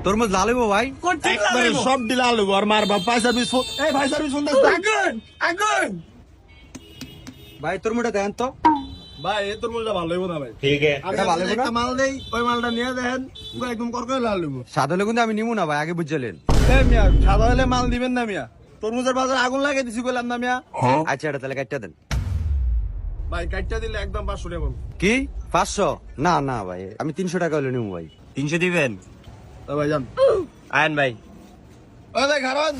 তরমুজ লাল হইবো ভাই, সব দিলে আলু আর মার বাপ ভাই সার্ভিস ভাই তরমুজটা দেন তো। ভাই এই তরমুজটা ভালো হইব না ভাই। ठीक है। আমি একটা মাল দেই, ওই মালটা নিয়ে দেখেন পুরো একদম করকরে লাল হইব। সাদা হলে কিন্তু আমি নিবো না ভাই, আগে বুঝলেন। এই মিয়া সাদা হলে মাল দিবেন না মিয়া, তরমুজের বাজার আগুন লাগিয়ে দিছি কইলাম না মিয়া। আচ্ছা এটা তাহলে কাটটা দেন। ভাই কাটটা দিলে একদম 500 টাকা বলবো। কি 500? না না ভাই, আমি 300 টাকা হলে নিবো ভাই। 300 দিবেন? ভাই যান আয়ন ভাই। ওই ভাই খারান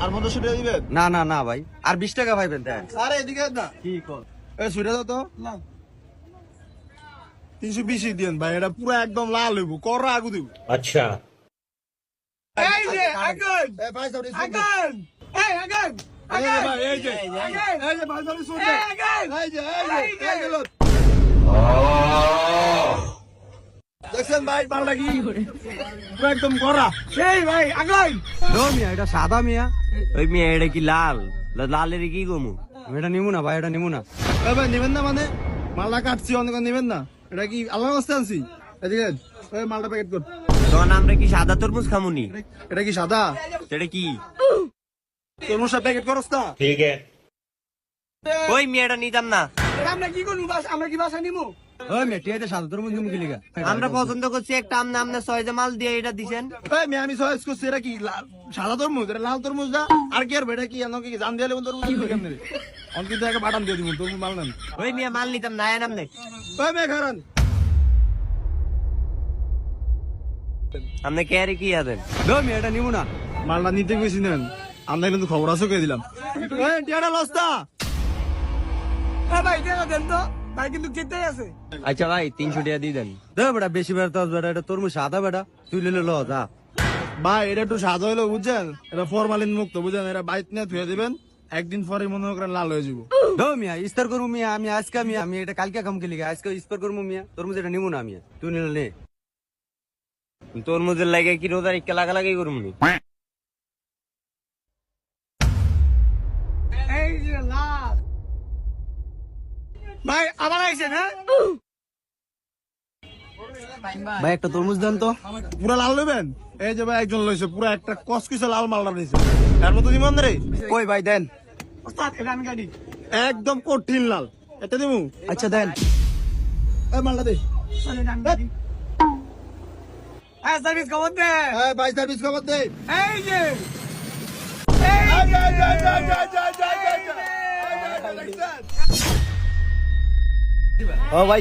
আর 1500 টাকা দিবেন। না না না ভাই, আর 20 টাকা ভাইবেন দেন। আরে এদিকে না কি কর? এই সুইটা দাও তো না 320 দিন ভাই, এটা পুরো একদম লাল হইব, কর আগু দিব। अच्छा। এই যে আগুন, এই ভাই সরি আগুন, এই আগুন, এই যে ভাই এই যে এই যে ভাই সরি শুনতে এই যে এই গেল দেখছেন ভাই পাল্টা কি পুরো একদম করা। এই ভাই আগুন নো মিয়া, এটা সাদা মিয়া, ওই মেয়ে এটা কি লাল? লালের কি গমু? আমি এটা নিবো না ভাই, এটা নিবো না। এই ভাই নেবেন না মানে? মালটা কাটছি অনেক নেবেন না, এটা কি আল্লাহর কাছে আনছি। এদিকে এই মালটা প্যাকেট কর। তখন আমরা কি সাদা তরমুজ খামুনি? এটা কি সাদা সেটা কি? তরমুজটা প্যাকেট করছ না? ठीक है। ওই মেয়েটা নিতাম না। আমরা কি করব বাস, আমরা কি বাসা নিমু? ওই মিয়া টিয়াতে সাদা তরমুজ নিবো কি লিগা? আমরা পছন্দ করছি একটা, আমনে আমনে 6 যে মাল দিয়ে এটা দিছেন। এই মেয়ে আমি চয়েস করছি, এটা কি সাদা তরমুজ, এটা লাল তরমুজ না। আর কি আর বেটা কি এনো কি জান দিলে তরমুজ কি কেমনে রে? অন্তি তো একটা বাটাম দিয়ে দিমু, তরমুজ মাল নেন। ওই মেয়ে মাল নিতাম না, আয়ন আমনে। ওই মেয়ে খারান আমনে কে কি আছেন? নো মিয়া, এটা নিবো না। মালটা নিতে গেছি নেন, আমরা কিন্তু খবর আছে কে দিলাম। এই টিয়াটা লস্তা ভাই টিয়াটা দেন তো ভাই, কিন্তু কেটেই আছে। আচ্ছা ভাই 300 টাকা দিয়ে দেন। দে বেটা, বেশি বেড়া তো বেটা, এটা তরমুজ সাদা বেটা, তুই লে লো যা। ভাই এটা একটু স্বাদ হইলো বুঝছেন, এটা ফরমালিন মুক্ত বুঝছেন, এটা বাইট নিয়ে ধুয়ে দিবেন, একদিন পরে মনে করেন লাল হয়ে যাবো। নো মিয়া, ইস্তার করবো মিয়া, আমি আজকে মিয়া, আমি এটা কালকে খাম কি লিগা, আজকে ইস্তার করবো মিয়া, তরমুজ এটা নিবো না মিয়া, তুই নিলে নে। তরমুজের লাগে কি রোজার ইক্কা লাগালাগি করমুনি? এই যে লাল ভাই আবার আইছেন। হ্যাঁ ভাই একটা তরমুজ দেন তো। পুরা লাল লইবেন? এই যে ভাই একজন লইছে পুরো একটা কসকসে লাল মালটা নিছে, এর মতো দিবেন রে। ওই ভাই দেন। ওস্তাদ এটা আমি কাটি, একদম কঠিন লাল, এটা দিমু। আচ্ছা দেন। এই মালটা দে। হ্যাঁ সার্ভিস খবর দে। এই ভাই সার্ভিস খবর দে। এই যে ও ভাই